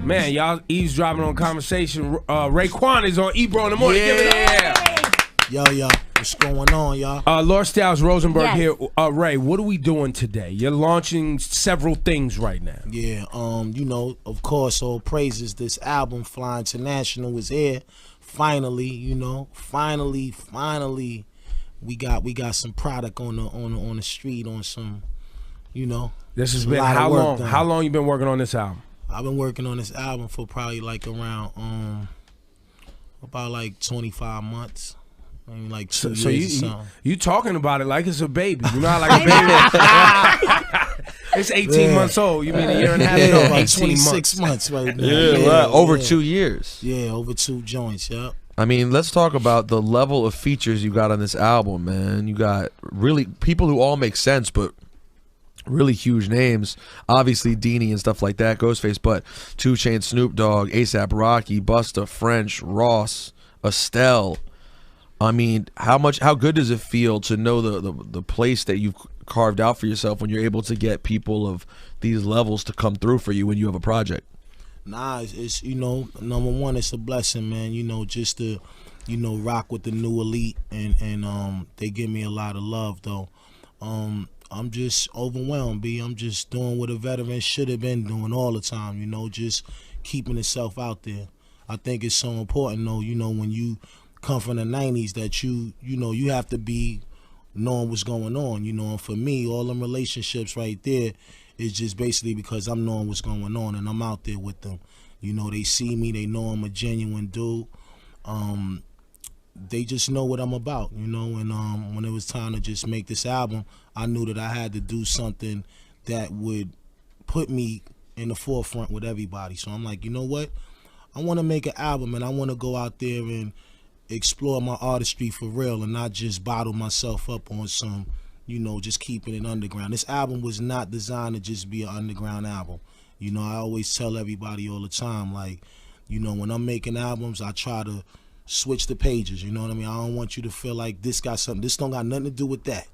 Man, y'all eavesdropping on conversation. Raekwon is on Ebro In The Morning. Give it up. Yo, what's going on, y'all? Lord Styles Rosenberg here. Ray, what are we doing today? You're launching several things right now. Yeah, you know, of course, all praises. This album, F.I.L.A International, is here. Finally, you know, finally, we got some product on the street, on some, you know. This has been how long? How long you been working on this album? I've been working on this album for probably like around about like 25 months. I mean, like 2 years or something. You talking about it like it's a baby. You know how like a baby. It's 18 months old. You mean a year and a half? No, like 26 months right now. Yeah, over 2 years. Yeah, over 2 joints, yep. I mean, let's talk about the level of features you got on this album, man. You got really people who all make sense, but really huge names. Obviously, Deanie and stuff like that, Ghostface, but 2 Chainz, Snoop Dogg, A$AP Rocky, Busta, French, Ross, Estelle. I mean, how good does it feel to know the place that you've carved out for yourself when you're able to get people of these levels to come through for you when you have a project? Nah, it's you know, number one, it's a blessing, man. You know, just to, you know, rock with the new elite, and they give me a lot of love, though. I'm just overwhelmed, B. I'm just doing what a veteran should have been doing all the time, you know, just keeping itself out there. I think it's so important, though, you know, when you come from the 90s, that you know, you have to be knowing what's going on, you know. And for me, all them relationships right there is just basically because I'm knowing what's going on and I'm out there with them. You know, they see me, they know I'm a genuine dude. They just know what I'm about, you know. And when it was time to just make this album, I knew that I had to do something that would put me in the forefront with everybody. So I'm like, you know what? I want to make an album, and I want to go out there and explore my artistry for real and not just bottle myself up on some, you know, just keeping it underground. This album was not designed to just be an underground album. You know, I always tell everybody all the time, like, you know, when I'm making albums, I try to switch the pages, you know what I mean? I don't want you to feel like this got something, this don't got nothing to do with that,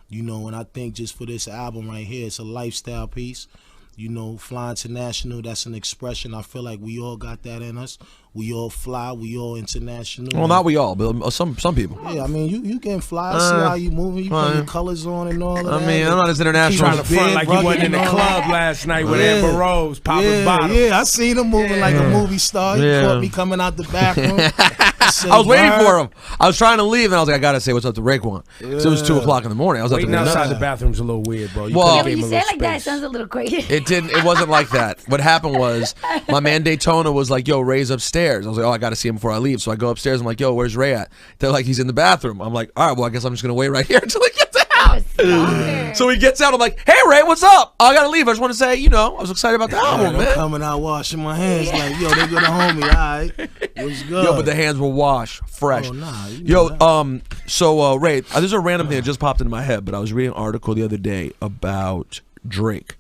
you know. And I think just for this album right here, it's a lifestyle piece. You know, F.I.L.A International, that's an expression. I feel like we all got that in us. We all fly, we all international. Well, not we all, but some people. Yeah, I mean, you getting fly. I see how you moving. You put your colors on and all of that. I mean, I'm not as international. Trying to front like you wasn't in the club last night with Amber Rose popping bottles. Yeah, I seen him moving like a movie star. He caught me coming out the bathroom. I was waiting for him. I was trying to leave, and I was like, I gotta say what's up to Raekwon. So it was 2 o'clock in the morning. I was waiting outside the bathroom's a little weird, bro. When you say it like that, it sounds a little crazy. It wasn't like that. What happened was my man Daytona was like, yo, Ray's upstairs. I was like, oh, I gotta see him before I leave. So I go upstairs. I'm like, yo, where's Ray at? They're like, he's in the bathroom. I'm like, all right, well, I guess I'm just gonna wait right here until he gets out. So he gets out. I'm like, hey, Ray, what's up? Oh, I gotta leave. I just want to say, you know, I was excited about the album, man. I'm coming out washing my hands like, yo, they gonna hold me, all right? What's good? Yo, but the hands were washed, fresh. Oh, nah, yo, so Ray, there's a random thing that just popped into my head, but I was reading an article the other day about Drake.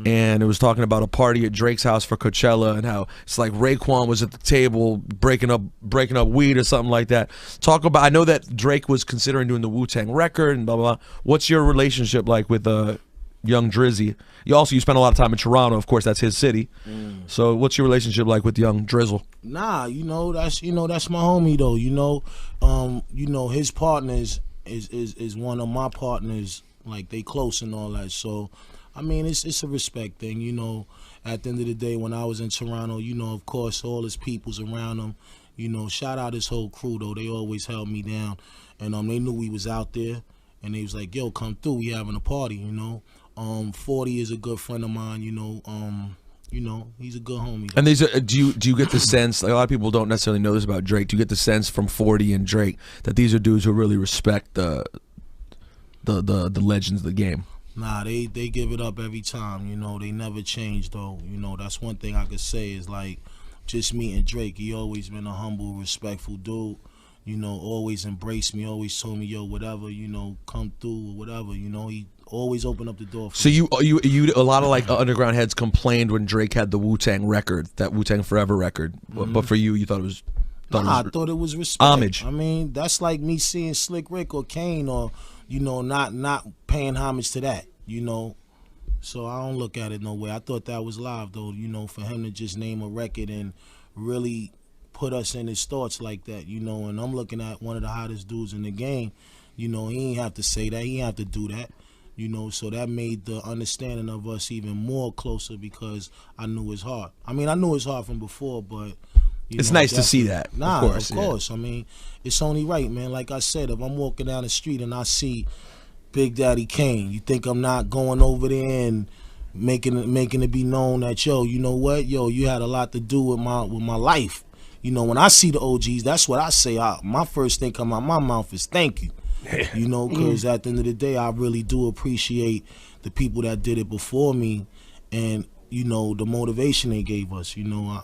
And it was talking about a party at Drake's house for Coachella and how it's like Raekwon was at the table breaking up weed or something like that. Talk about, I know that Drake was considering doing the Wu-Tang record and blah, blah, blah. What's your relationship like with young Drizzy? You spent a lot of time in Toronto, of course, that's his city. So what's your relationship like with young Drizzle? Nah, that's my homie though. You know, his partners is one of my partners, like they close and all that. So I mean, it's a respect thing, you know. At the end of the day, when I was in Toronto, you know, of course, all his people's around him. You know, shout out his whole crew, though. They always held me down. And they knew we was out there. And they was like, yo, come through. We having a party, you know. 40 is a good friend of mine, you know. You know, he's a good homie. Though. And these are, do you get the sense, like a lot of people don't necessarily know this about Drake, do you get the sense from 40 and Drake that these are dudes who really respect the legends of the game? Nah, they give it up every time, you know. They never change, though. You know, that's one thing I could say is, like, just meeting Drake, he always been a humble, respectful dude. You know, always embraced me, always told me, yo, whatever, you know, come through or whatever, you know. He always opened up the door for me. So you a lot of, like, underground heads complained when Drake had the Wu-Tang record, that Wu-Tang Forever record. But for you thought it was... I thought it was respect. Homage. I mean, that's like me seeing Slick Rick or Kane or, you know, not paying homage to that, you know. So I don't look at it no way. I thought that was live though, you know, for him to just name a record and really put us in his thoughts like that, you know. And I'm looking at one of the hottest dudes in the game, you know. He ain't have to say that, he ain't have to do that, you know. So that made the understanding of us even more closer because I knew his heart. I mean, I knew his heart from before, but it's nice to see that. Nah, of course. Yeah. I mean, it's only right, man. Like I said, if I'm walking down the street and I see Big Daddy Kane, you think I'm not going over there and making it be known that, yo, you know what, yo, you had a lot to do with my life. You know, when I see the OGs, that's what I say. My first thing come out my mouth is thank you. You know, because at the end of the day, I really do appreciate the people that did it before me, and you know, the motivation they gave us. You know,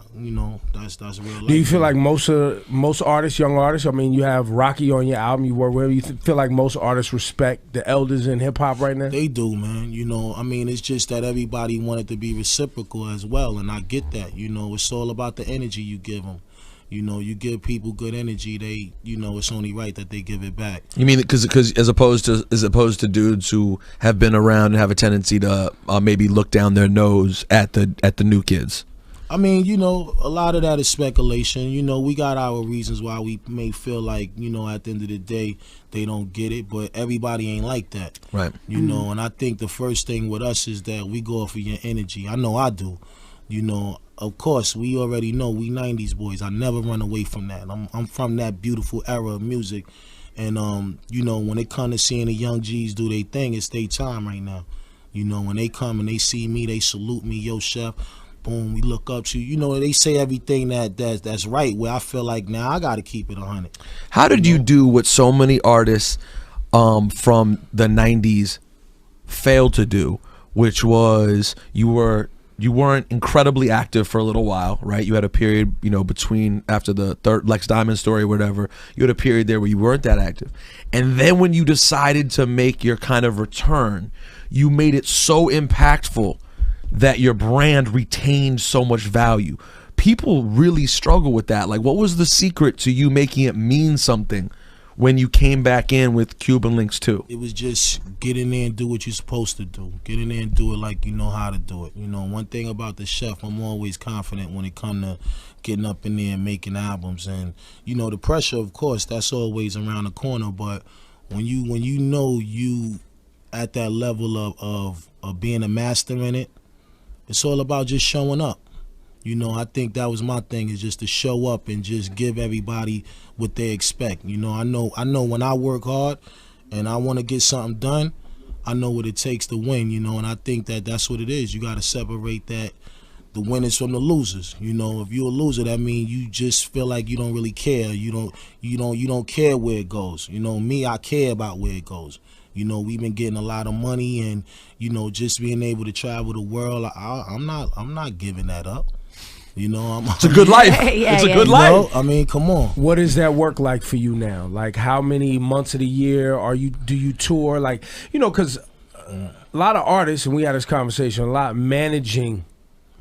that's real life. Do you feel like most artists, young artists? I mean, you have Rocky on your album. You work with. You feel like most artists respect the elders in hip hop right now? They do, man. You know, I mean, it's just that everybody wanted to be reciprocal as well, and I get that. You know, it's all about the energy you give them. You know, you give people good energy, they, you know, it's only right that they give it back. You mean because as opposed to dudes who have been around and have a tendency to maybe look down their nose at the new kids? I mean, you know, a lot of that is speculation. You know, we got our reasons why we may feel like, you know, at the end of the day, they don't get it, but everybody ain't like that. Right. You know, and I think the first thing with us is that we go off of your energy. I know I do. You know, of course, we already know we 90s boys. I never run away from that. I'm from that beautiful era of music. And, you know, when it comes to seeing the young G's do their thing, it's their time right now. You know, when they come and they see me, they salute me, yo, chef, boom, we look up to you. You know, they say everything that's right, where I feel like now I got to keep it 100. How did you do what so many artists from the 90s failed to do, which was you weren't incredibly active for a little while, right? You had a period, you know, between after the third Lex Diamond story or whatever, you had a period there where you weren't that active. And then when you decided to make your kind of return, you made it so impactful that your brand retained so much value. People really struggle with that. Like, what was the secret to you making it mean something when you came back in with Cuban Linx 2? It was just get in there and do what you're supposed to do. Get in there and do it like you know how to do it. You know, one thing about the chef, I'm always confident when it comes to getting up in there and making albums. And, you know, the pressure, of course, that's always around the corner. But when you know you at that level of being a master in it, it's all about just showing up. You know, I think that was my thing, is just to show up and just give everybody what they expect. You know, I know when I work hard and I want to get something done, I know what it takes to win, you know, and I think that that's what it is. You got to separate that, the winners from the losers. You know, if you're a loser, that means you just feel like you don't really care. You don't care where it goes. You know, me, I care about where it goes. You know, we've been getting a lot of money, and, you know, just being able to travel the world, I'm not giving that up. You know, it's a good life. It's a good life. You know, I mean, come on. What is that work like for you now? Like, how many months of the year do you tour? Like, you know, because a lot of artists, and we had this conversation a lot, managing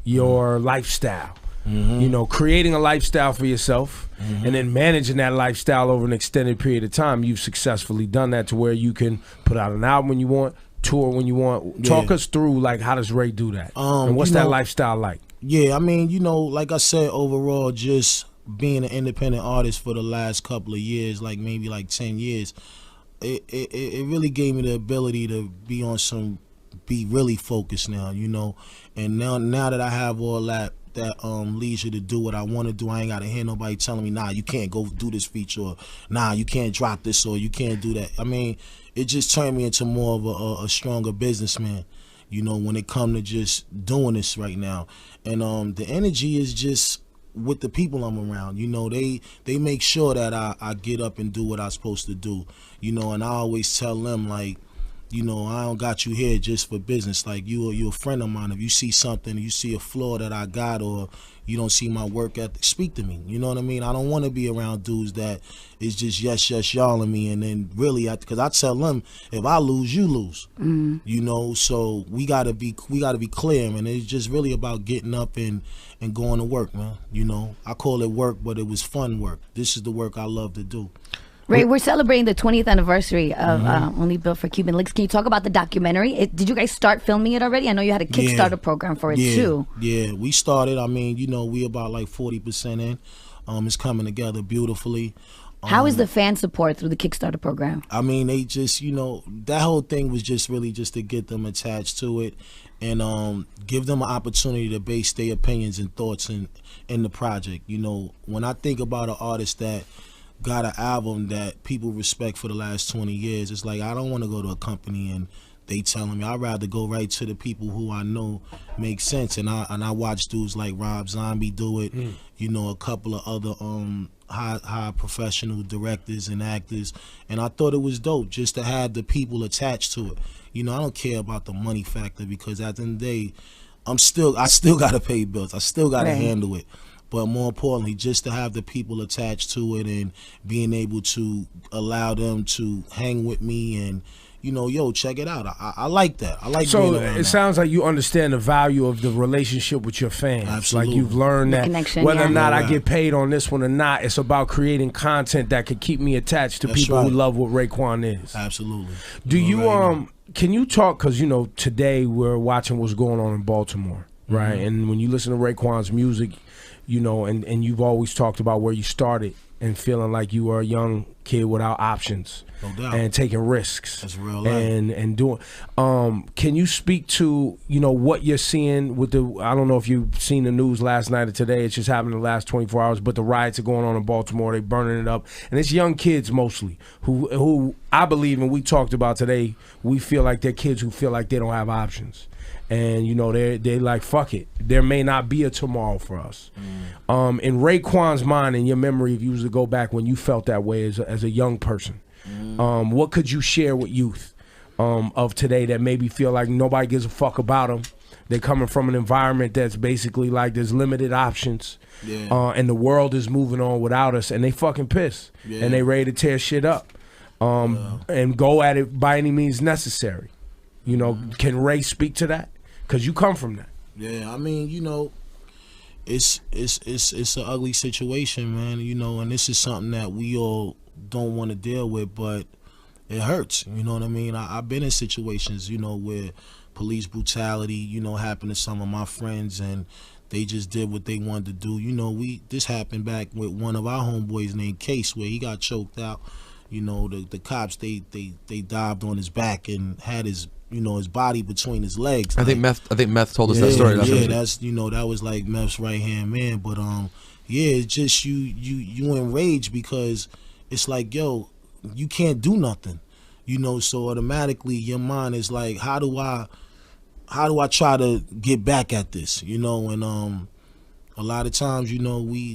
your lifestyle. You know, creating a lifestyle for yourself and then managing that lifestyle over an extended period of time. You've successfully done that to where you can put out an album when you want, tour when you want. Talk us through, like, how does Ray do that? And what's that lifestyle like? Yeah, I mean, you know, like I said, overall, just being an independent artist for the last couple of years, like maybe like 10 years, it really gave me the ability to be really focused now, you know. And now that I have all that leisure to do what I want to do, I ain't got to hear nobody telling me, nah, you can't go do this feature, or nah, you can't drop this, or you can't do that. I mean, it just turned me into more of a stronger businessman, you know, when it come to just doing this right now. And the energy is just with the people I'm around. You know, they make sure that I get up and do what I'm supposed to do, you know. And I always tell them, like, you know, I don't got you here just for business. Like, you're a friend of mine. If you see something, you see a flaw that I got, or you don't see my work ethic, speak to me. You know what I mean? I don't want to be around dudes that is just yes, y'all and me, and then really, because I tell them, if I lose, you lose. You know, so we gotta be clear, and it's just really about getting up and going to work, man. You know, I call it work, but it was fun work. This is the work I love to do. Ray, we're celebrating the 20th anniversary of Only Built for Cuban Linx. Can you talk about the documentary? Did you guys start filming it already? I know you had a Kickstarter program for it too. Yeah, we started. I mean, you know, we about like 40% in. It's coming together beautifully. How is the fan support through the Kickstarter program? I mean, they just, you know, that whole thing was just really just to get them attached to it and give them an opportunity to base their opinions and thoughts in the project. You know, when I think about an artist that got an album that people respect for the last 20 years, it's like I don't want to go to a company and they telling me. I'd rather go right to the people who I know make sense. And I watch dudes like Rob Zombie do it, you know, a couple of other high professional directors and actors, and I thought it was dope just to have the people attached to it. You know, I don't care about the money factor because at the end of the day, I still got to pay bills. I still got to handle it. But more importantly, just to have the people attached to it and being able to allow them to hang with me and, you know, yo, check it out. I like that. I like being around it sounds like you understand the value of the relationship with your fans. Absolutely. Like you've learned that connection, whether or not I get paid on this one or not, it's about creating content that could keep me attached to people who love what Raekwon is. Absolutely. Do you can you talk, because you know today we're watching what's going on in Baltimore, right? And when you listen to Raekwon's music, you know, and you've always talked about where you started and feeling like you were a young kid without options. No doubt. And taking risks. That's real life. And doing can you speak to, you know, what you're seeing with the, I don't know if you've seen the news last night or today, it's just happened in the last 24 hours, but the riots are going on in Baltimore, they burning it up, and it's young kids mostly who I believe, and we talked about today, we feel like they're kids who feel like they don't have options. And you know they like, fuck it, there may not be a tomorrow for us. In Raekwon's mind, in your memory, if you was to go back when you felt that way as a young person, what could you share with youth of today that maybe feel like nobody gives a fuck about them? They're coming from an environment that's basically like there's limited options, and the world is moving on without us, and they fucking pissed, and they ready to tear shit up, and go at it by any means necessary. You know, can Ray speak to that? Because you come from that. Yeah, I mean, you know, it's an ugly situation, man. You know, and this is something that we all don't want to deal with, but it hurts. You know what I mean? I've been in situations, you know, where police brutality, you know, happened to some of my friends, and they just did what they wanted to do. You know, this happened back with one of our homeboys named Case, where he got choked out. You know, the cops they dived on his back and had his, you know, his body between his legs. I think Meth told us that story. That's you know, that was like Meth's right hand man. But yeah, it's just you enraged because it's like, yo, you can't do nothing, you know. So automatically your mind is like, how do I try to get back at this, you know? And a lot of times, you know, we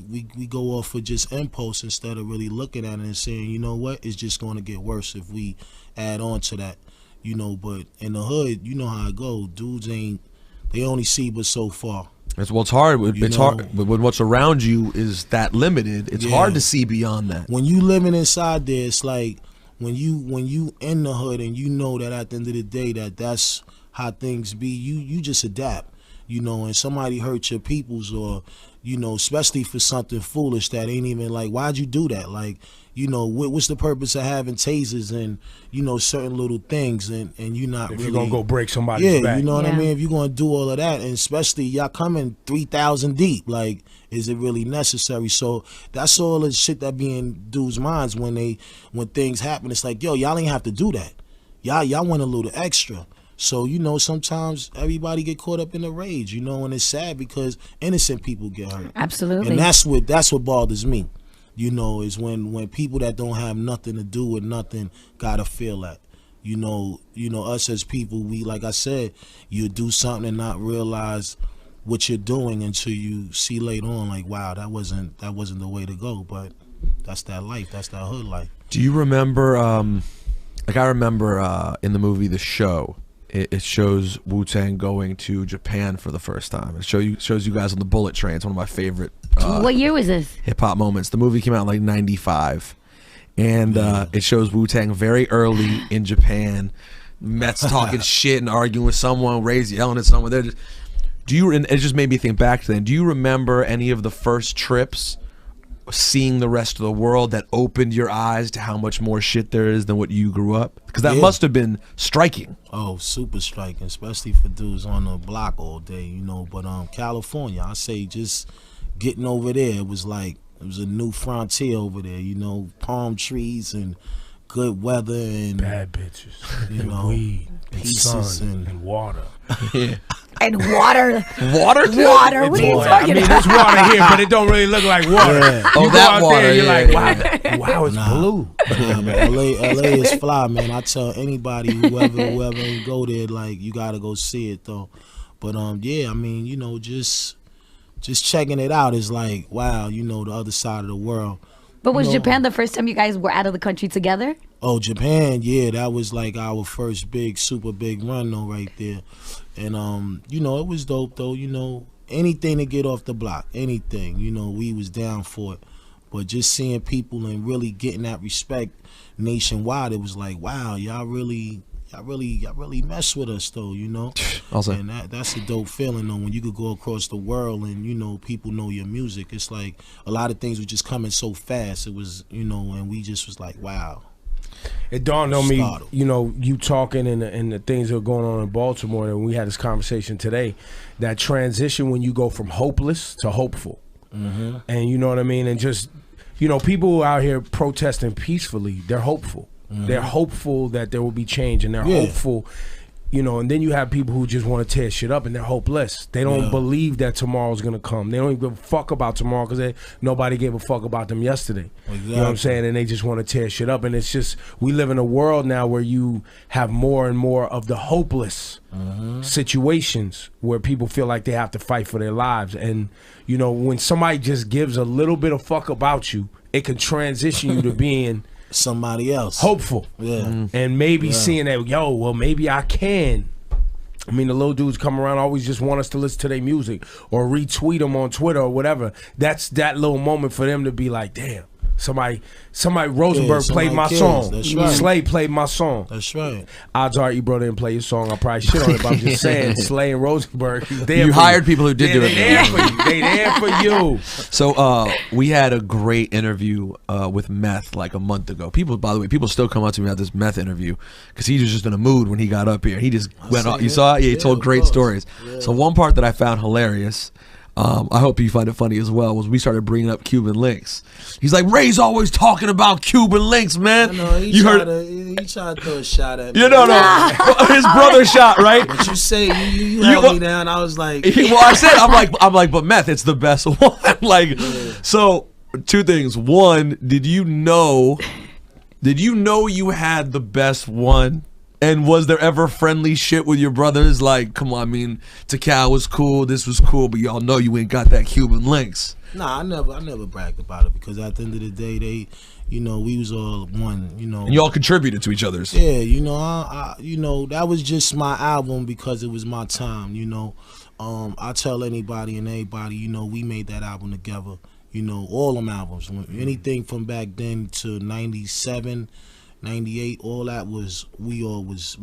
go off for just impulse instead of really looking at it and saying, you know what, it's just going to get worse if we add on to that, you know. But in the hood, you know how it go. Dudes they only see but so far. It's hard. It's hard when what's around you is that limited. It's hard to see beyond that. When you living inside there, it's like when you in the hood and you know that at the end of the day that's how things be. You just adapt. You know, and somebody hurt your peoples, or, you know, especially for something foolish that ain't even like, why'd you do that? Like, you know, what's the purpose of having tasers and, you know, certain little things, and you're not if really, you're gonna go break somebody's back. you know what I mean? If you're gonna do all of that, and especially y'all coming 3,000 deep, like, is it really necessary? So that's all the shit that be in dudes' minds when things happen. It's like, yo, y'all ain't have to do that. Y'all went a little extra. So, you know, sometimes everybody get caught up in the rage, you know, and it's sad because innocent people get hurt. Absolutely. And that's what bothers me, you know, is when people that don't have nothing to do with nothing gotta feel that. You know, us as people, we, like I said, you do something and not realize what you're doing until you see later on, like, wow, that wasn't the way to go. But that's that life, that's that hood life. Do you remember, like I remember in the movie The Show, it shows Wu-Tang going to Japan for the first time. It shows you guys on the bullet train. It's one of my favorite what year was this? hip-hop moments. The movie came out in like 95. And it shows Wu-Tang very early in Japan. Mets talking shit and arguing with someone, Ray's yelling at someone. And it just made me think back to then. Do you remember any of the first trips seeing the rest of the world that opened your eyes to how much more shit there is than what you grew up? Because that must have been striking. Oh, super striking, especially for dudes on the block all day, you know. But California, I say just getting over there, it was like, it was a new frontier over there, you know, palm trees and good weather and bad bitches, you and know, weed, and pieces sun, and water. Yeah. And water. Water? Water. What are you I talking mean, about? there's water here, but it don't really look like water. Yeah. Oh, You go that out water, there, you're yeah, like, wow, it's blue. Nah, man, LA is fly, man. I tell anybody, whoever go there, like, you gotta go see it though. But yeah, I mean, you know, just checking it out is like, wow, you know, the other side of the world. But was Japan the first time you guys were out of the country together? Oh, Japan, yeah, that was like our first super big run though, right there. And you know, it was dope though, you know, anything to get off the block, anything, you know, we was down for it. But just seeing people and really getting that respect nationwide, it was like, wow, y'all really mess with us though, you know. Awesome. And that's a dope feeling though, when you could go across the world and, you know, people know your music. It's like a lot of things were just coming so fast. It was, you know, and we just was like, wow. It dawned on me, Startled. you know, you talking and the things that are going on in Baltimore, and we had this conversation today, that transition when you go from hopeless to hopeful. Mm-hmm. And you know what I mean? And just, you know, people who are out here protesting peacefully, they're hopeful. Mm-hmm. They're hopeful that there will be change, and they're hopeful, you know, and then you have people who just want to tear shit up and they're hopeless. They don't believe that tomorrow's going to come. They don't even give a fuck about tomorrow because nobody gave a fuck about them yesterday. Exactly. You know what I'm saying? And they just want to tear shit up. And it's just, we live in a world now where you have more and more of the hopeless situations where people feel like they have to fight for their lives. And, you know, when somebody just gives a little bit of fuck about you, it can transition you to being somebody else hopeful. Yeah. And maybe seeing that, yo, well, maybe I can. I mean, the little dudes come around always just want us to listen to their music or retweet them on Twitter or whatever. That's that little moment for them to be like, damn, somebody Rosenberg played my song. That's right. Slay played my song. That's right. Odds are Ebro didn't play your song. I probably shit on it, but I'm just saying, Slay and Rosenberg, you hired people who did do it. They there for you. They there for you. So we had a great interview with Meth like a month ago. People, by the way, people still come up to me about this Meth interview because he was just in a mood when he got up here. He just went off. You saw it? Yeah, he told great stories. Yeah. So one part that I found hilarious, I hope you find it funny as well, was we started bringing up Cuban Linx. He's like, Ray's always talking about Cuban Linx, man. I know, he tried to throw a shot at me. You know, his brother shot, right? But you say you held me down. I was like, well, I said, I'm like, but Meth, it's the best one. Like, so two things. One, did you know you had the best one? And was there ever friendly shit with your brothers? Like, come on, I mean, Takal was cool, this was cool, but y'all know you ain't got that Cuban Linx. Nah, I never bragged about it because at the end of the day, they, you know, we was all one, you know. And y'all contributed to each other's. Yeah, you know, I you know, that was just my album because it was my time, you know. I tell anybody and everybody, you know, we made that album together, you know, all them albums. Anything from back then to 97, 98, all that was we all was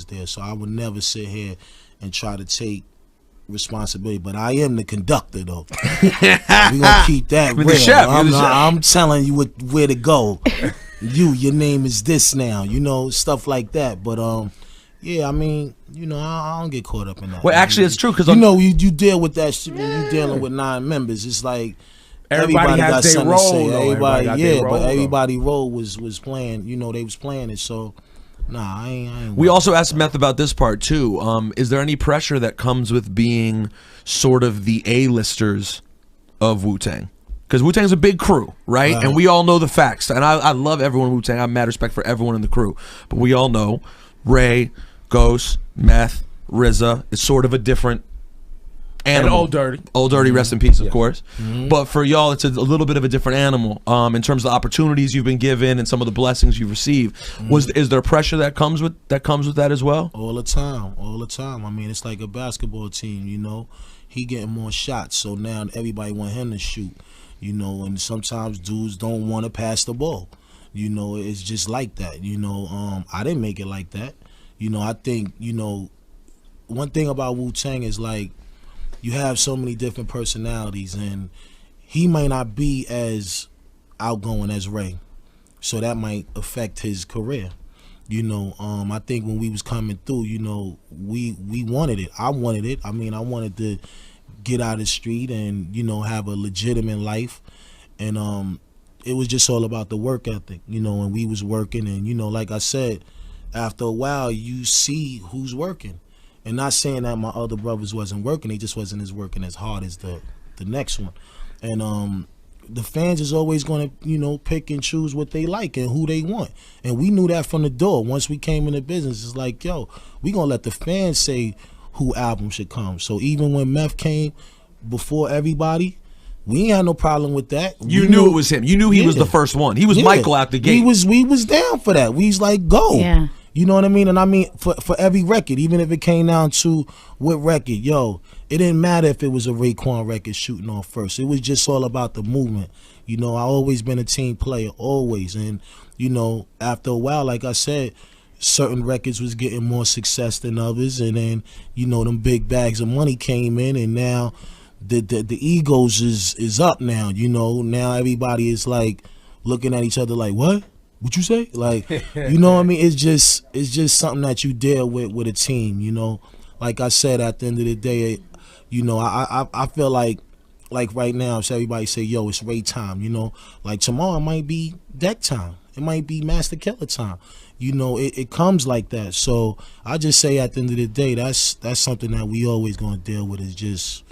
there. So I would never sit here and try to take responsibility, but I am the conductor though. We gonna keep that real. The chef, I'm telling you where to go. Your name is this now, you know, stuff like that. But yeah, I mean, you know, I don't get caught up in that. Well, actually, it's true because you know, you deal with that shit when you dealing with 9 members. It's like everybody has got their something role. to say. Everybody role was playing. You know, they was playing it. So, nah, I ain't. We also asked Meth about this part too. Is there any pressure that comes with being sort of the A-listers of Wu-Tang? Because Wu-Tang's a big crew, right? And we all know the facts. And I love everyone in Wu-Tang. I have mad respect for everyone in the crew. But we all know Ray, Ghost, Meth, RZA is sort of a different animal. And Old Dirty. Old Dirty, rest in peace, of course. But for y'all, it's a little bit of a different animal in terms of the opportunities you've been given and some of the blessings you've received. Is there pressure that comes with that as well? All the time. I mean, it's like a basketball team, you know. He getting more shots, so now everybody want him to shoot, you know. And sometimes dudes don't want to pass the ball, you know. It's just like that, you know. I didn't make it like that, you know. I think, you know, one thing about Wu-Tang is like, you have so many different personalities, and he might not be as outgoing as Ray, so that might affect his career. You know, I think when we was coming through, you know, we wanted it. I wanted it. I mean, I wanted to get out of the street and, you know, have a legitimate life. And it was just all about the work ethic, you know, and we was working. And, you know, like I said, after a while, you see who's working. And not saying that my other brothers wasn't working. They just wasn't as working as hard as the next one. And the fans is always going to, you know, pick and choose what they like and who they want. And we knew that from the door. Once we came into business, it's like, yo, we going to let the fans say who album should come. So even when Meth came before everybody, we ain't had no problem with that. You knew it was him. You knew he was the first one. He was Michael out the gate. We was down for that. We was like, go. Yeah. You know what I mean? And I mean, for every record, even if it came down to what record, yo, it didn't matter if it was a Raekwon record shooting on first. It was just all about the movement. You know, I always been a team player, always. And, you know, after a while, like I said, certain records was getting more success than others. And then, you know, them big bags of money came in, and now the egos is up now. You know, now everybody is like looking at each other like, what you say? Like, you know what I mean? It's just something that you deal with a team, you know. Like I said, at the end of the day, you know, I feel like right now, if everybody say, yo, it's Ray time, you know, like tomorrow it might be Deck time. It might be Master Killer time. You know, it comes like that. So I just say at the end of the day, that's something that we always gonna deal with, is just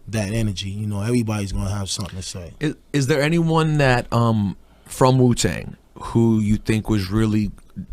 that energy. You know, everybody's gonna have something to say. Is there anyone that from Wu-Tang who you think was really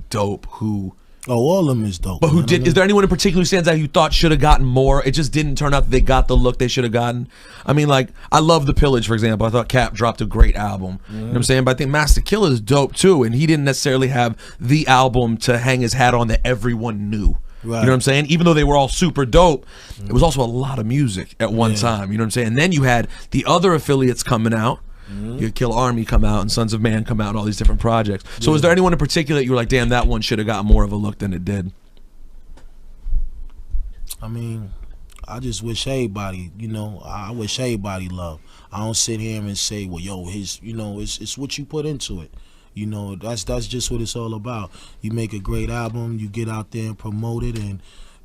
dope, who all of them is dope. But who did? Is there anyone in particular who stands out you thought should have gotten more? It just didn't turn out that they got the look they should have gotten. I mean, like, I love The Pillage, for example. I thought Cap dropped a great album. You know what I'm saying? But I think Master Killer is dope too, and he didn't necessarily have the album to hang his hat on that everyone knew. Right. You know what I'm saying? Even though they were all super dope, it was also a lot of music at one time. You know what I'm saying? And then you had the other affiliates coming out. You had Kill Army come out and Sons of Man come out and all these different projects. So is there anyone in particular that you were like, damn, that one should have got more of a look than it did? I mean, I just wish everybody, you know, I wish everybody love. I don't sit here and say, well, yo, you know, it's what you put into it. You know, that's just what it's all about. You make a great album, you get out there and promote it, and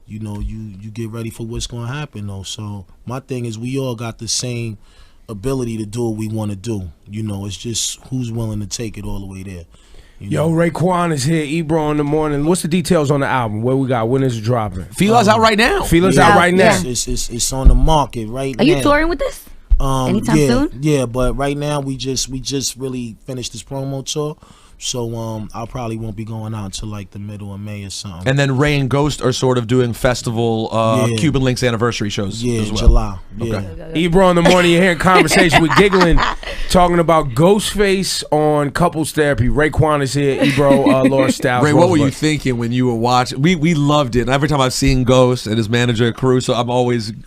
you know, you get ready for what's gonna happen though. So my thing is, we all got the same ability to do what we want to do. You know, it's just who's willing to take it all the way there. Yo, Raekwon is here. Ebro in the morning. What's the details on the album? What we got? When is it dropping? F.I.L.A's out right now. F.I.L.A's out right now. It's on the market right now. Are you touring with this? Anytime soon? Yeah, but right now we just really finished this promo tour. So I probably won't be going out until like the middle of May or something. And then Ray and Ghost are sort of doing festival Cuban Linx anniversary shows as well. July. Okay. Ebro in the morning, you're hearing conversation with Giggling, talking about Ghostface on couples therapy. Raekwon is here. Ebro, Laura Styles. Ray, what were you thinking when you were watching? We loved it. And every time I've seen Ghost and his manager Caruso,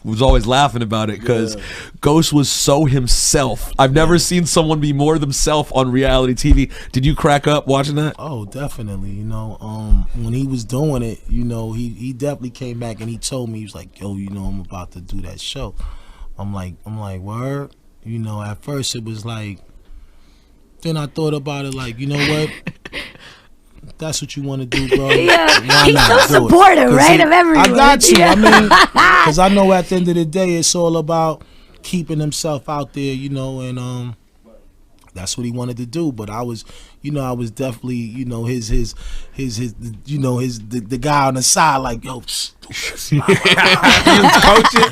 was always laughing about it because Ghost was so himself. I've never seen someone be more themselves on reality TV. Did you crack up watching that? Oh, definitely. You know, when he was doing it, you know, he definitely came back and he told me, he was like, yo, you know, I'm about to do that show. I'm like, word? You know, at first it was like, then I thought about it like, you know what? That's what you want to do, bro. Yeah, he's so supportive, right, of everyone. I got you. I mean, because I know at the end of the day, it's all about keeping himself out there, you know, and that's what he wanted to do. But I was, you know, I was definitely, you know, his you know, the guy on the side, like, yo, he was coaching.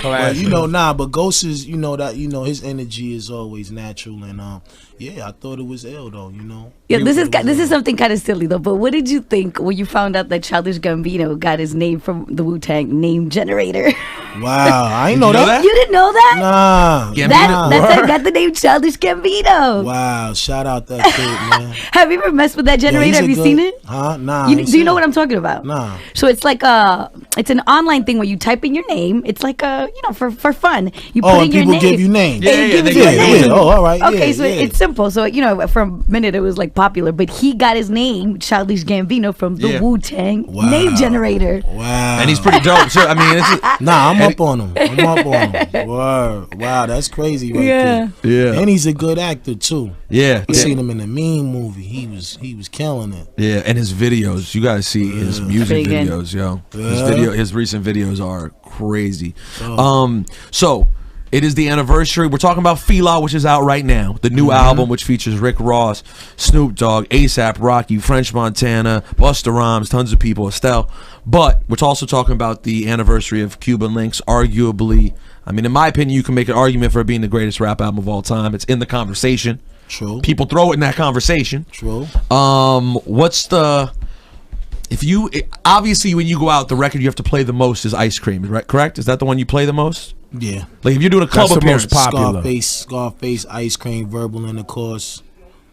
But, you know, but Ghost is, you know, that, you know, his energy is always natural, and yeah, I thought it was ill though, you know. Yeah, this is something kind of silly though. But what did you think when you found out that Childish Gambino got his name from the Wu-Tang name generator? Wow, I ain't know that. You didn't know that? Nah, that got the name Childish Gambino. Wow, shout out that kid, man. Have you ever messed with that generator? Have you seen it? Huh? Nah. Do you know what I'm talking about? Nah. So it's like it's an online thing where you type in your name. It's like you know, for fun. You put in your name. People give you names. Yeah. Oh, all right. Okay, so it's simple. So you know, for a minute it was like popular, but he got his name Childish Gambino from the Wu-Tang name generator. Wow. And he's pretty dope. So I mean, up on him. I'm up on him. Word. Wow, that's crazy right there. Yeah. And he's a good actor too. Yeah. I seen him in the Mean movie. He was killing it. Yeah, and his videos. You guys see his music Pretty good. videos, yo. Yeah. His recent videos are crazy. So it is the anniversary. We're talking about F.I.L.A, which is out right now. The new album, which features Rick Ross, Snoop Dogg, A$AP Rocky, French Montana, Busta Rhymes, tons of people, Estelle. But we're also talking about the anniversary of Cuban Linx, arguably. I mean, in my opinion, you can make an argument for it being the greatest rap album of all time. It's in the conversation. True. People throw it in that conversation. True. What's the... obviously when you go out, the record you have to play the most is Ice Cream, right? Correct? Is that the one you play the most? Yeah. Like if you're doing a club That's the most appearance, popular. Scarface, Ice Cream, Verbal Intercourse.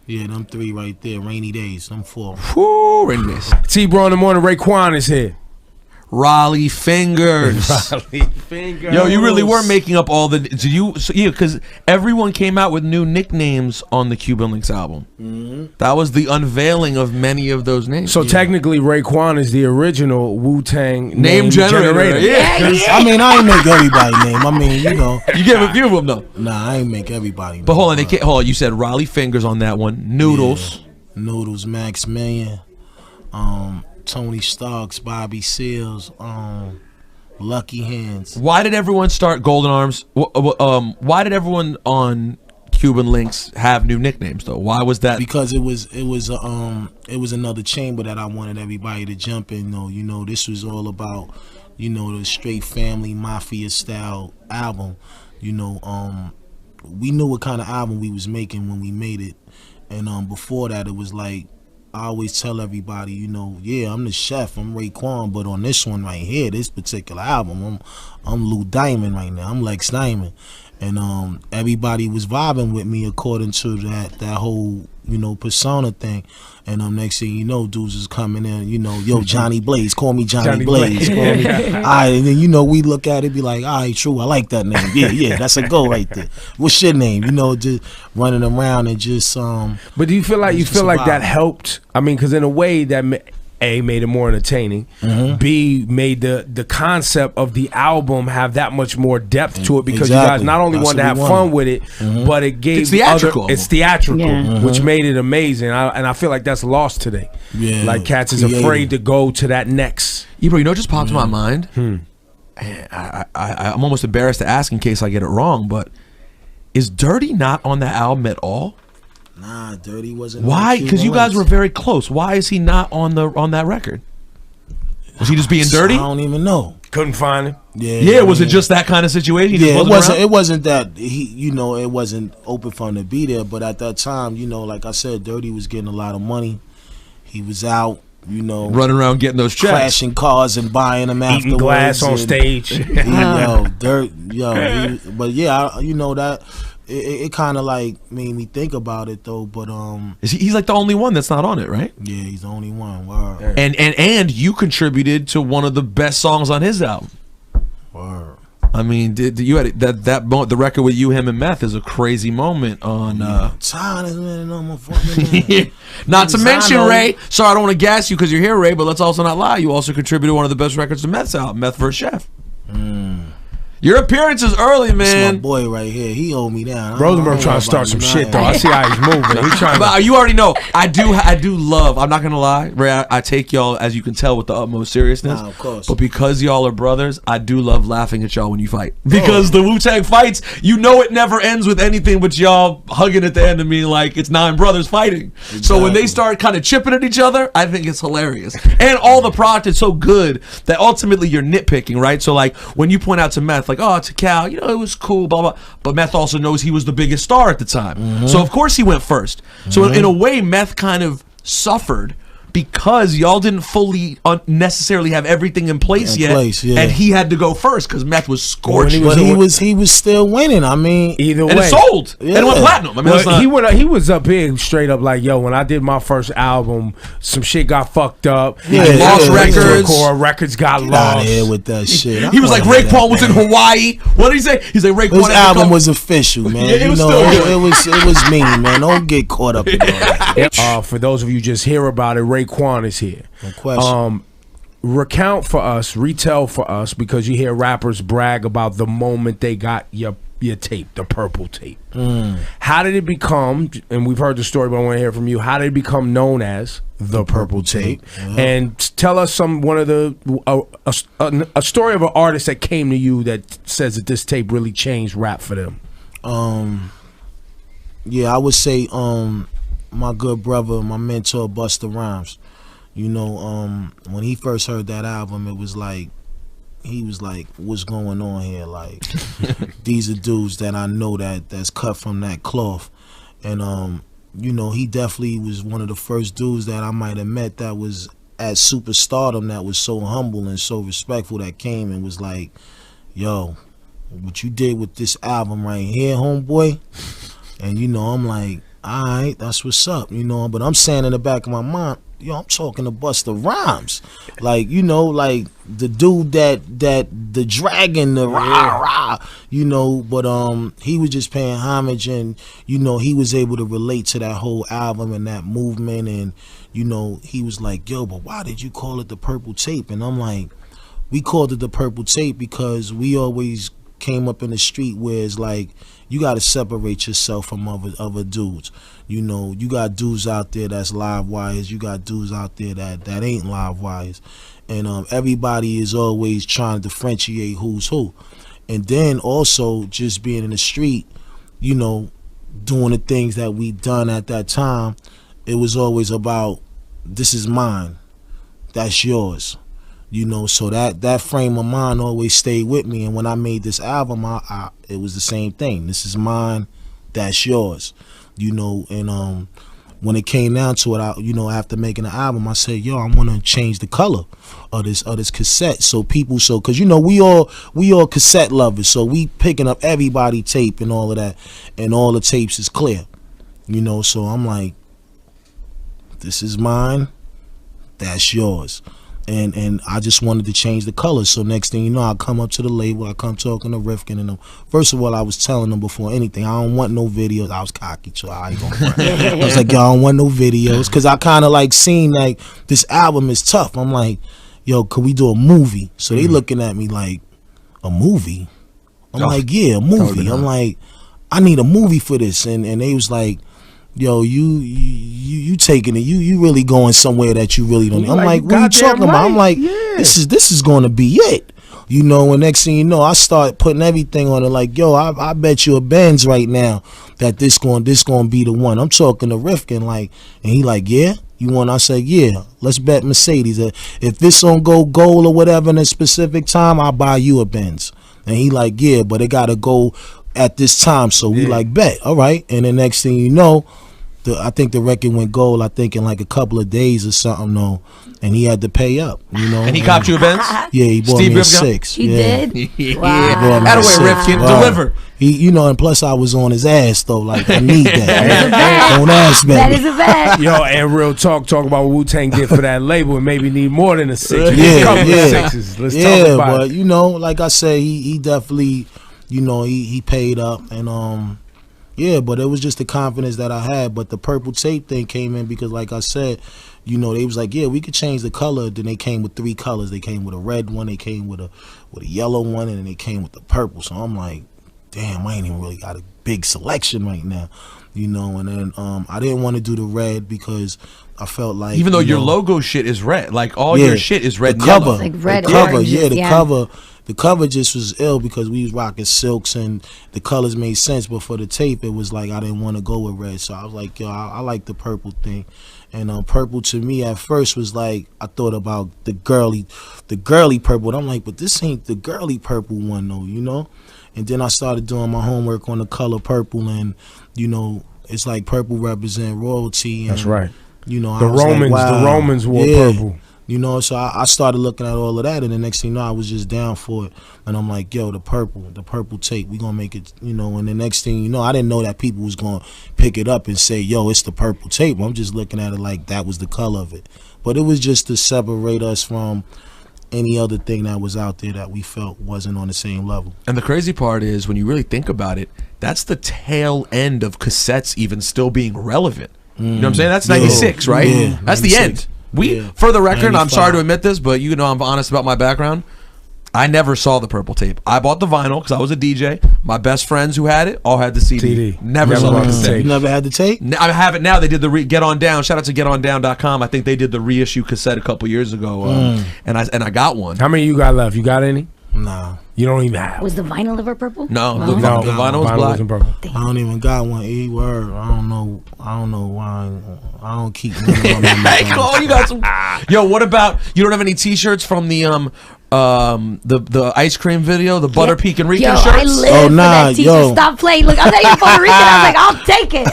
Yeah, them 3 right there. Rainy Days, them 4. whoo, in this. It's Ebro In The Morning. Raekwon is here. Raleigh Fingers. Yo, you really were making up all the. Because everyone came out with new nicknames on the Cuban Linx album. That was the unveiling of many of those names. So technically, Raekwon is the original Wu-Tang name generator. Yeah. I mean, I ain't make everybody name. I mean, you know. You gave a few of them though. Nah, I ain't make everybody name. But hold on, hold on. You said Raleigh Fingers on that one. Noodles. Yeah. Noodles, Max Million, Tony Starks, Bobby Seals, Lucky Hands. Why did everyone start Golden Arms? Why did everyone on Cuban Linx have new nicknames though? Why was that? Because it was another chamber that I wanted everybody to jump in. You know, this was all about, you know, the straight family mafia style album. You know, we knew what kind of album we was making when we made it, and before that it was like, I always tell everybody, you know, yeah, I'm the chef, I'm Raekwon, but on this one right here, this particular album, I'm Lou Diamond right now, I'm Lex Diamond, and everybody was vibing with me according to that whole, you know, persona thing, and next thing you know, dudes is coming in, you know, yo, Johnny Blaze, call me Johnny Blaze, call me, all right, and then you know we look at it, be like, all right, true, I like that name, yeah, that's a go right there. What's your name? You know, just running around and just But do you feel like that helped? I mean, because in a way that A, made it more entertaining. B, made the concept of the album have that much more depth to it, because you guys not only wanted to have fun with it, but it gave It's theatrical. It's theatrical, which made it amazing. And I feel like that's lost today. Yeah, like cats is afraid to go to that next. Ebro, you know what just popped in my mind? I'm almost embarrassed to ask in case I get it wrong, but is Dirty not on the album at all? Nah, Dirty wasn't. Why? Because you guys were very close. Why is he not on that record? Was he just being dirty? I don't even know. Couldn't find him. Yeah. Was it just that kind of situation? He Yeah, just wasn't around? it wasn't that he, you know, it wasn't open for him to be there. But at that time, you know, like I said, Dirty was getting a lot of money. He was out, you know, running around getting those checks, crashing cars and buying them afterwards, eating glass on stage. But yeah, you know that. It kind of like made me think about it though, but he's like the only one that's not on it, right? Yeah, he's the only one. Word. And you contributed to one of the best songs on his album. Word. I mean, you had the record with you, him, and Meth is a crazy moment on. Not to mention, Ray. Sorry, I don't want to gas you because you're here, Ray. But let's also not lie. You also contributed one of the best records to Meth's album, Meth vs. Chef. Your appearance is early, man. This my boy right here. He owed me down. Rosenberg trying to start some shit though. I see how he's moving. He's trying. But you already know. I do love. I'm not gonna lie, Ray. I take y'all, as you can tell, with the utmost seriousness. Nah, of course. But because y'all are brothers, I do love laughing at y'all when you fight. Because the Wu-Tang fights, you know, it never ends with anything but y'all hugging at the end and being like, it's 9 brothers fighting. Exactly. So when they start kind of chipping at each other, I think it's hilarious. And all the product is so good that ultimately you're nitpicking, right? So like when you point out to Meth, like, oh, to Cal, you know, it was cool, blah, blah. But Meth also knows he was the biggest star at the time. So of course he went first. So in a way, Meth kind of suffered because y'all didn't fully necessarily have everything in place yet, and he had to go first because Meth was scorching. But he was still winning. I mean, either way, and it sold. And it went platinum. I mean, he was up big straight up like, yo, when I did my first album, some shit got fucked up. Lost records. Records got Get lost. out of here with that shit. He was like, Raekwon was in Hawaii. What did he say? He's like, Raekwon. His album was official, man. Yeah, it was me, man. Don't get caught up in all that. For those of you just hear about it, Raekwon is here. No question. recount for us, retell for us, because you hear rappers brag about the moment they got your tape, the purple tape. How did it become, and we've heard the story, but I want to hear from you, how did it become known as the purple tape? And tell us one of the a story of an artist that came to you that says that this tape really changed rap for them. Yeah, I would say my good brother, my mentor, Busta Rhymes. You know, when he first heard that album, it was like, he was like, what's going on here? Like, these are dudes that I know that's cut from that cloth. And, you know, he definitely was one of the first dudes that I might have met that was at superstardom, that was so humble and so respectful, that came and was like, yo, what you did with this album right here, homeboy? And, you know, I'm like, all right, that's what's up, you know. But I'm saying in the back of my mind, yo, I'm talking to Busta Rhymes, like, you know, like the dude that the dragon, the rah rah, you know. But he was just paying homage, and you know, he was able to relate to that whole album and that movement. And you know, he was like, yo, but why did you call it the purple tape? And I'm like, we called it the purple tape because we always came up in the street where it's like, you got to separate yourself from other dudes. You know, you got dudes out there that's live wires. You got dudes out there that ain't live wires. And everybody is always trying to differentiate who's who. And then also just being in the street, you know, doing the things that we done at that time, it was always about, this is mine, that's yours. You know, so that frame of mind always stayed with me. And when I made this album, it was the same thing. This is mine, that's yours. You know, and when it came down to it, you know, after making the album, I said, yo, I want to change the color of this cassette, so people, because you know, we all cassette lovers, so we picking up everybody tape and all of that, and all the tapes is clear. You know, so I'm like, this is mine, that's yours. And I just wanted to change the colors. So next thing you know, I come up to the label, I come talking to Rifkin and them. First of all, I was telling them before anything, I don't want no videos. I was cocky, so I ain't gonna front. I was like, yo, I don't want no videos, because I kind of like seen like this album is tough. I'm like, yo, could we do a movie? So they looking at me like, a movie? I'm like, yeah, a movie. I'm like, I need a movie for this. And they was like, yo, you taking it, you really going somewhere that you really don't. I'm like, what are you talking about? I'm like, this is going to be it, you know. And next thing you know, I start putting everything on it. Like, yo, I bet you a Benz right now that this going to be the one. I'm talking to Rifkin, like, and he like, yeah, you want? I said, yeah, let's bet Mercedes. If this don't go gold or whatever in a specific time, I'll buy you a Benz. And he like, yeah, but it got to go at this time. So we like, bet, all right. And the next thing you know, I think the record went gold, I think in like a couple of days or something, though, and he had to pay up, you know. And he copped you a Benz? Yeah, he bought me a 6. He did? Wow. That way, Rifkin, deliver. He, you know, and plus I was on his ass, though, like, I need that. Don't ask me. That is a bet. Yo, and real talk about what Wu-Tang did for that label, and maybe need more than a 6. Sixes. Let's talk about but, you know, like I said, he definitely, you know, he paid up, and, yeah, but it was just the confidence that I had. But the purple tape thing came in because, like I said, you know, they was like, yeah, we could change the color. Then they came with 3 colors. They came with a red one, they came with a yellow one, and then they came with the purple. So I'm like, damn, I ain't even really got a big selection right now, you know. And then I didn't want to do the red because I felt like, even though your logo shit is red, like all your shit is red and yellow. Like red, the cover, oranges, the cover. The cover just was ill because we was rocking silks and the colors made sense. But for the tape, it was like I didn't want to go with red. So I was like, yo, I like the purple thing. And purple to me at first was like, I thought about the girly purple. And I'm like, but this ain't the girly purple one though, you know? And then I started doing my homework on the color purple, and, you know, it's like purple represent royalty. And, that's right. You know, the Romans wore purple. You know, so I started looking at all of that, and the next thing you know, I was just down for it. And I'm like, yo, the purple tape, we gonna make it, you know. And the next thing you know, I didn't know that people was gonna pick it up and say, yo, it's the purple tape. I'm just looking at it like that was the color of it. But it was just to separate us from any other thing that was out there that we felt wasn't on the same level. And the crazy part is, when you really think about it, that's the tail end of cassettes even still being relevant. You know what I'm saying? That's 96, right? Yeah, that's 96. The end. For the record, I'm 95. sorry to admit this, but you know I'm honest about my background. I never saw the purple tape. I bought the vinyl because I was a DJ. My best friends who had it all had the CD. Never saw the tape. You never had the tape? I have it now. They did the Get On Down. Shout out to GetOnDown.com. I think they did the reissue cassette a couple years ago, and I got one. How many you got left? You got any? Nah. You don't even have. Was the vinyl ever purple? No, the vinyl was black. Wasn't purple. I don't even got one. Word. I don't know why. I don't keep. Hey, Cole, you got some. Yo, what about you? Don't have any T-shirts from the ice cream video, the Butter Pecan Rican shirts? I live for that T-shirt. Stop playing. Look, I'm not even Puerto Rican. I was like, I'll take it.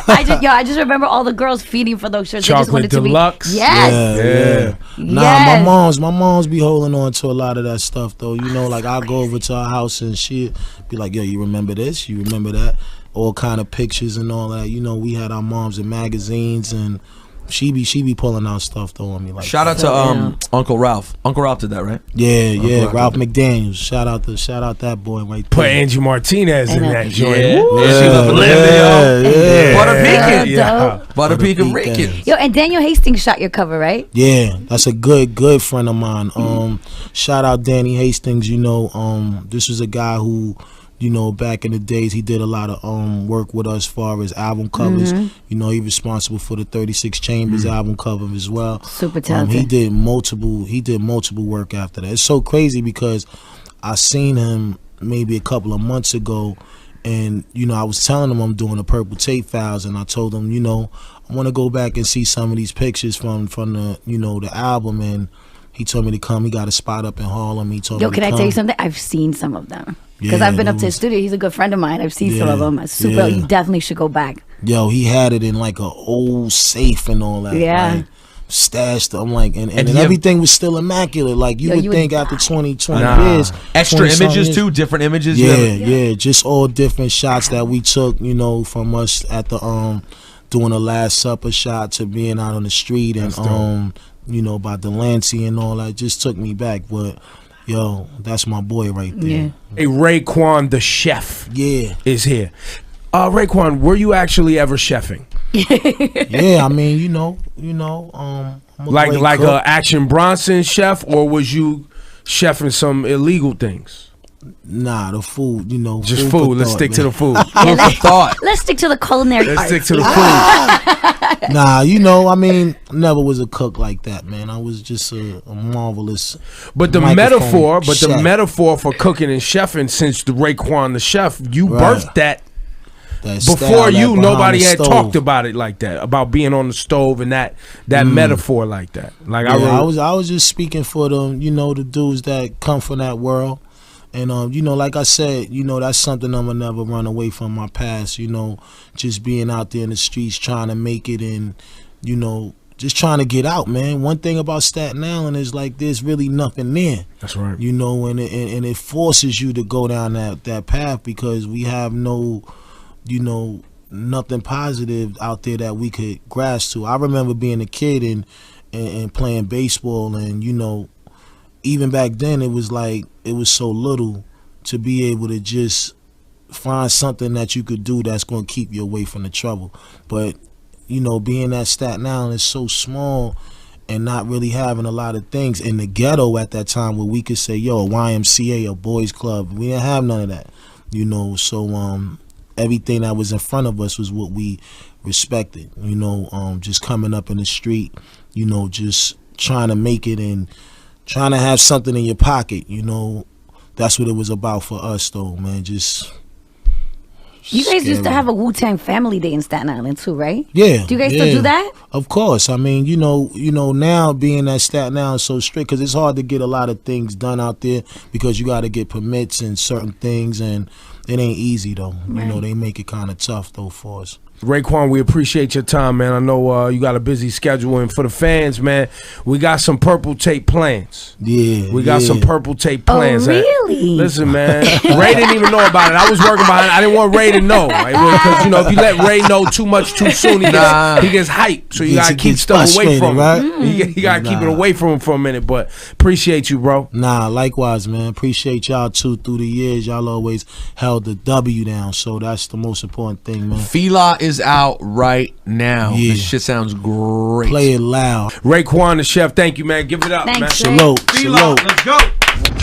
I just remember all the girls feeding for those shirts. Chocolate they just wanted Deluxe. To be. Yes. Yeah. Nah, my mom's be holding on to a lot of that stuff though. You know, like I go over to her house and she be like, yo, you remember this? You remember that? All kind of pictures and all that. You know, we had our moms in magazines and she be pulling out stuff though on me. Like shout out to Uncle Ralph. Uncle Ralph did that, right? Yeah. Ralph McDaniels. Shout out that boy right there. Put Angie Martinez in that joint. Yeah. She love yeah. Butter Pecan. Yeah. Butter Pecan Rican. Yo, and Daniel Hastings shot your cover, right? Yeah, that's a good friend of mine. Shout out Danny Hastings. You know, this was a guy who, you know, back in the days, he did a lot of work with us as far as album covers. You know, he responsible for the 36 Chambers album cover as well. Super talented. He did multiple work after that. It's so crazy because I seen him maybe a couple of months ago, and you know, I was telling him I'm doing the Purple Tape Files, and I told him, you know, I want to go back and see some of these pictures from the, you know, the album, and he told me to come. He got a spot up in Harlem. He told me to come. Can I tell you something? I've seen some of them. Because I've been up to his studio. He's a good friend of mine. I've seen some of them. You definitely should go back. Yo, he had it in like an old safe and all that. Yeah. Like, stashed. I'm like, and everything was still immaculate. Like you would think after 20 years. Extra images too, different images. Yeah, just all different shots that we took, you know, from us at the doing the Last Supper shot to being out on the street and you know, by Delancey and all that. Just took me back, but yo, that's my boy right there. Yeah. Hey, Raekwon the chef is here. Raekwon, were you actually ever chefing? Yeah, I mean, you know, I'm a like cook. a Action Bronson chef, or was you chefing some illegal things? Nah, the food, you know. Just food. Let's stick to the food. Let's stick to the culinary Let's arts. stick to the food. Nah, you know, I mean, never was a cook like that, man. I was just a marvelous. But the metaphor for cooking and chefing, since the Raekwon the chef, you birthed that. Before you, nobody had talked about it like that, about being on the stove and that metaphor like that. Like I was just speaking for them, you know, the dudes that come from that world. And, you know, like I said, you know, that's something I'm going to never run away from my past, you know, just being out there in the streets trying to make it and, you know, just trying to get out, man. One thing about Staten Island is, like, there's really nothing there. That's right. You know, and it forces you to go down that path because we have no, you know, nothing positive out there that we could grasp to. I remember being a kid and playing baseball and, you know, even back then, it was like, it was so little to be able to just find something that you could do that's going to keep you away from the trouble. But, you know, being that Staten Island is so small and not really having a lot of things in the ghetto at that time where we could say, yo, a YMCA, a boys club, we didn't have none of that, you know. So everything that was in front of us was what we respected, you know, just coming up in the street, you know, just trying to make it and trying to have something in your pocket, you know. That's what it was about for us, though, man. Just you guys used to have a Wu-Tang family day in Staten Island too, right? Yeah. Do you guys still do that? Of course. I mean, you know, now being that Staten Island is so strict because it's hard to get a lot of things done out there because you got to get permits and certain things, and it ain't easy though. Right. You know, they make it kind of tough though for us. Raekwon, we appreciate your time, man. I know you got a busy schedule, and for the fans, man, we got some Purple Tape plans. Yeah, we got some Purple Tape plans. Oh, really? Listen, man, Ray didn't even know about it. I was working behind it. I didn't want Ray to know because, you know, if you let Ray know too much too soon, he gets hyped. So you gotta keep stuff away from him. Right? You gotta keep it away from him for a minute. But appreciate you, bro. Nah, likewise, man. Appreciate y'all too through the years. Y'all always help held the W down. So that's the most important thing, man. F.I.L.A is out right now. Yeah. This shit sounds great. Play it loud. Raekwon the chef, thank you, man. Give it up, Thanks, man. Ray. Salute. F.I.L.A, Salute. let's go.